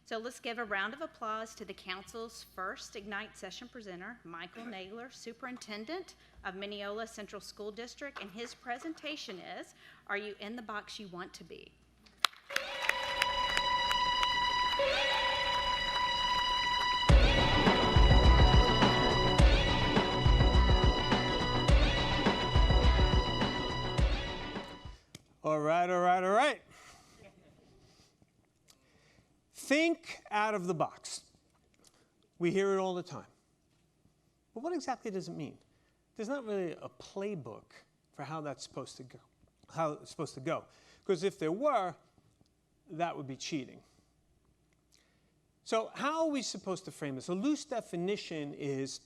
So let's give a round of applause to the Council's first Ignite session presenter, Michael Naylor, Superintendent of Mineola Central School District, and his presentation is, Are You in the Box You Want to Be? All right. Think out of the box. We hear it all the time. But what exactly does it mean? There's not really a playbook for how that's supposed to go. Because if there were, that would be cheating. So how are we supposed to frame this? A loose definition is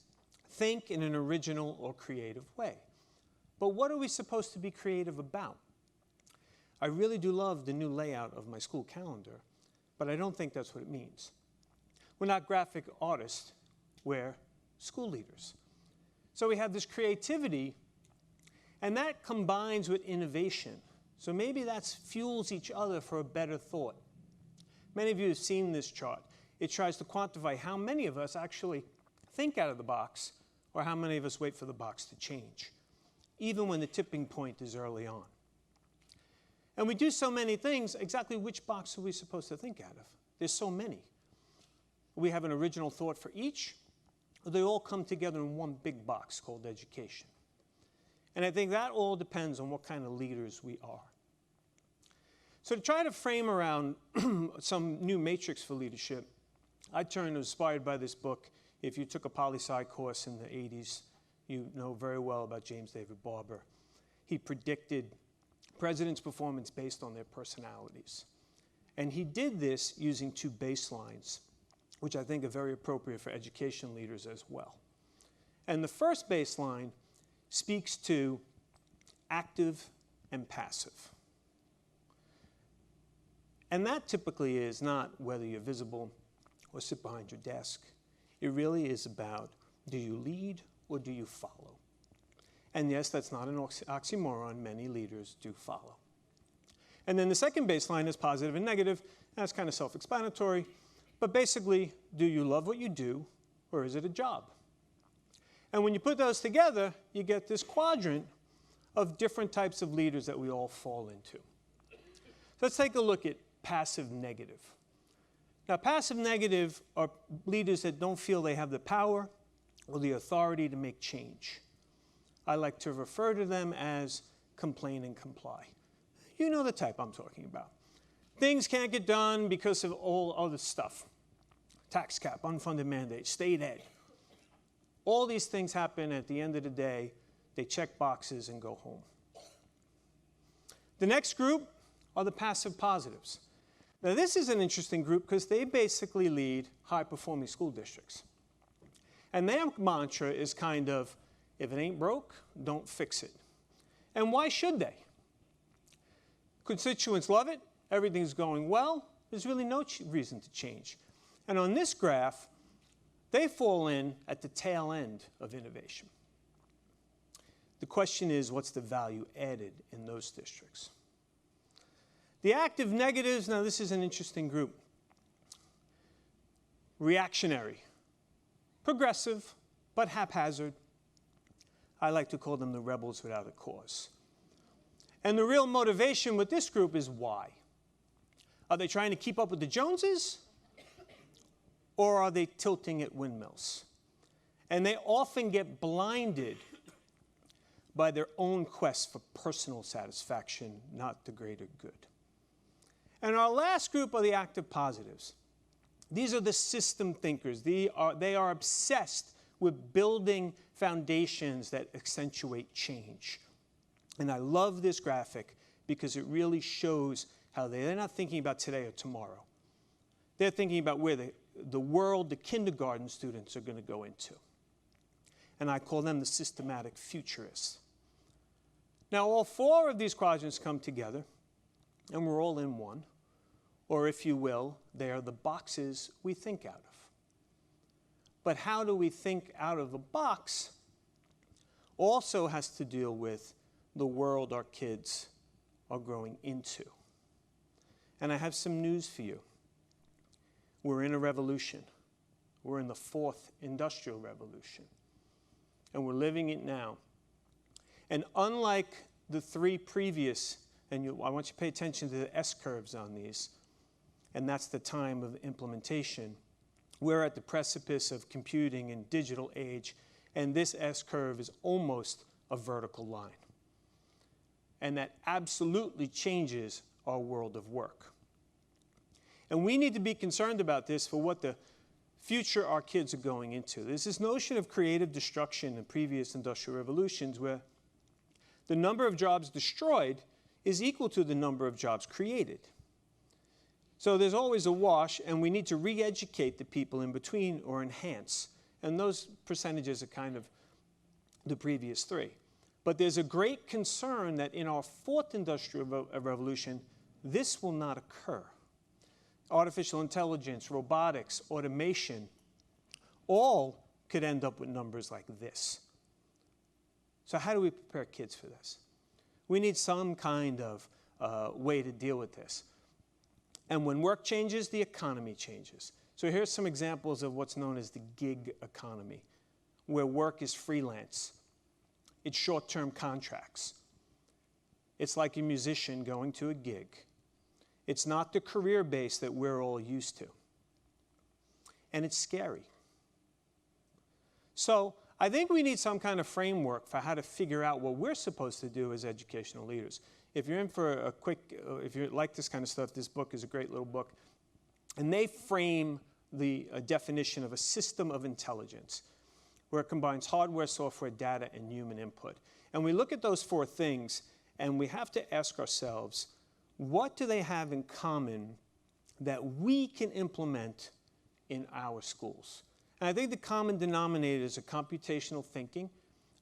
think in an original or creative way. But what are we supposed to be creative about? I really do love the new layout of my school calendar, but I don't think that's what it means. We're not graphic artists, we're school leaders. So we have this creativity, and that combines with innovation. So maybe that fuels each other for a better thought. Many of you have seen this chart. It tries to quantify how many of us actually think out of the box, or how many of us wait for the box to change, even when the tipping point is early on. And we do so many things, exactly which box are we supposed to think out of? There's so many. We have an original thought for each, or they all come together in one big box called education. And I think that all depends on what kind of leaders we are. So to try to frame around some new matrix for leadership, I turned inspired by this book. If you took a poli-sci course in the 80s, you know very well about James David Barber. He predicted president's performance based on their personalities. And he did this using two baselines, which I think are very appropriate for education leaders as well. And the first baseline speaks to active and passive. And that typically is not whether you're visible or sit behind your desk. It really is about, do you lead or do you follow? And yes, that's not an oxymoron. Many leaders do follow. And then the second baseline is positive and negative. That's kind of self-explanatory. But basically, do you love what you do, or is it a job? And when you put those together, you get this quadrant of different types of leaders that we all fall into. Let's take a look at passive negative. Now, passive negative are leaders that don't feel they have the power or the authority to make change. I like to refer to them as complain and comply. You know the type I'm talking about. Things can't get done because of all other stuff. Tax cap, unfunded mandates, state aid. All these things happen at the end of the day. They check boxes and go home. The next group are the passive positives. Now this is an interesting group because they basically lead high-performing school districts. And their mantra is kind of, if it ain't broke, don't fix it. And why should they? Constituents love it. Everything's going well. There's really no reason to change. And on this graph, they fall in at the tail end of innovation. The question is, what's the value added in those districts? The active negatives, now this is an interesting group. Reactionary, progressive, but haphazard. I like to call them the rebels without a cause. And the real motivation with this group is why? Are they trying to keep up with the Joneses? Or are they tilting at windmills? And they often get blinded by their own quest for personal satisfaction, not the greater good. And our last group are the active positives. These are the system thinkers. They are obsessed with building foundations that accentuate change. And I love this graphic because it really shows how they're not thinking about today or tomorrow. They're thinking about where the world, the kindergarten students are going to go into. And I call them the Systematic Futurists. Now, all four of these quadrants come together, and we're all in one. Or if you will, they are the boxes we think out of. But how do we think out of the box also has to deal with the world our kids are growing into. And I have some news for you. We're in a revolution. We're in the fourth industrial revolution. And we're living it now. And unlike the three previous, and I want you to pay attention to the S-curves on these, and that's the time of implementation. We're at the precipice of computing and digital age, and this S-curve is almost a vertical line. And that absolutely changes our world of work. And we need to be concerned about this for what the future our kids are going into. There's this notion of creative destruction in previous industrial revolutions where the number of jobs destroyed is equal to the number of jobs created. So there's always a wash, and we need to re-educate the people in between or enhance. And those percentages are kind of the previous three. But there's a great concern that in our fourth industrial revolution, this will not occur. Artificial intelligence, robotics, automation, all could end up with numbers like this. So how do we prepare kids for this? We need some kind of way to deal with this. And when work changes, the economy changes. So here's some examples of what's known as the gig economy, where work is freelance. It's short-term contracts. It's like a musician going to a gig. It's not the career base that we're all used to. And it's scary. So I think we need some kind of framework for how to figure out what we're supposed to do as educational leaders. If you're in for a quick, if you like this kind of stuff, this book is a great little book. And they frame the definition of a system of intelligence, where it combines hardware, software, data, and human input. And we look at those four things, and we have to ask ourselves, what do they have in common that we can implement in our schools? And I think the common denominator is a computational thinking,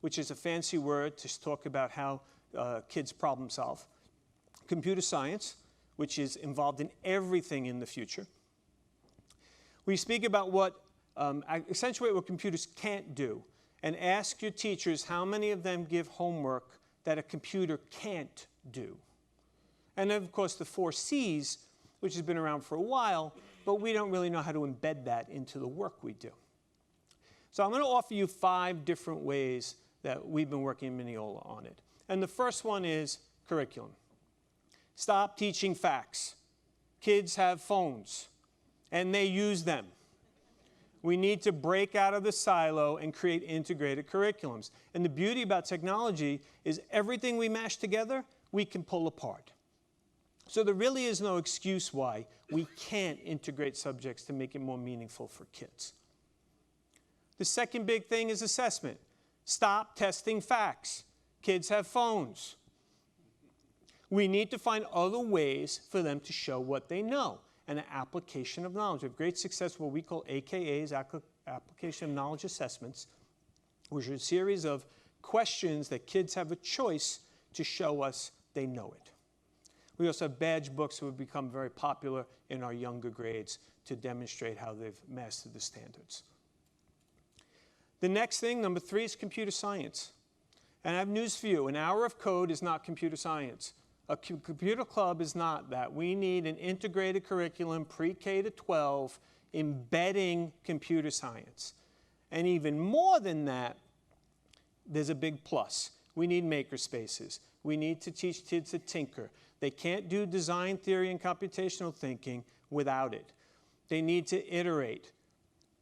which is a fancy word to talk about how kids problem solve. Computer science, which is involved in everything in the future. We speak about accentuate what computers can't do, and ask your teachers how many of them give homework that a computer can't do. And then, of course, the 4 C's, which has been around for a while, but we don't really know how to embed that into the work we do. So I'm going to offer you 5 different ways that we've been working in Mineola on it. And the first one is curriculum. Stop teaching facts. Kids have phones, and they use them. We need to break out of the silo and create integrated curriculums. And the beauty about technology is everything we mash together, we can pull apart. So there really is no excuse why we can't integrate subjects to make it more meaningful for kids. The second big thing is assessment. Stop testing facts. Kids have phones. We need to find other ways for them to show what they know, and an application of knowledge. We have great success with what we call AKAs, application of knowledge assessments, which are a series of questions that kids have a choice to show us they know it. We also have badge books that have become very popular in our younger grades to demonstrate how they've mastered the standards. The next thing, number 3, is computer science. And I have news for you. An hour of code is not computer science. A computer club is not that. We need an integrated curriculum, pre-K to 12, embedding computer science. And even more than that, there's a big plus. We need maker spaces. We need to teach kids to tinker. They can't do design theory and computational thinking without it. They need to iterate,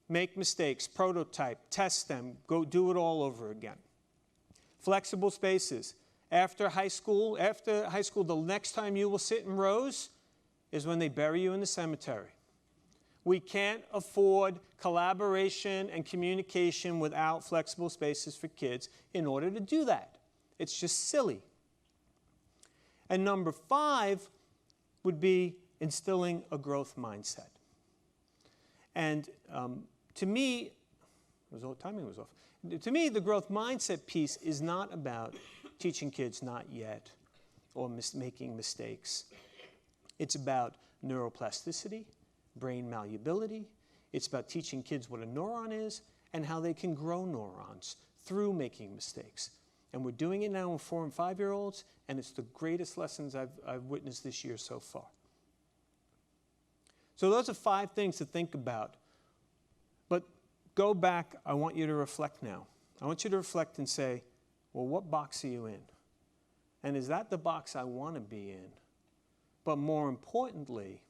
make mistakes, prototype, test them, go do it all over again. Flexible spaces. After high school, the next time you will sit in rows is when they bury you in the cemetery. We can't afford collaboration and communication without flexible spaces for kids in order to do that. It's just silly. And number 5 would be instilling a growth mindset. And to me, timing was off. To me, the growth mindset piece is not about teaching kids not yet or making mistakes. It's about neuroplasticity, brain malleability. It's about teaching kids what a neuron is and how they can grow neurons through making mistakes. And we're doing it now with 4- and 5-year-olds, and it's the greatest lessons I've witnessed this year so far. So those are 5 things to think about. But go back, I want you to reflect now. I want you to reflect and say, well, what box are you in? And is that the box I want to be in? But more importantly,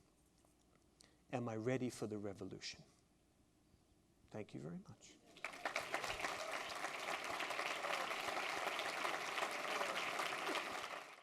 am I ready for the revolution? Thank you very much.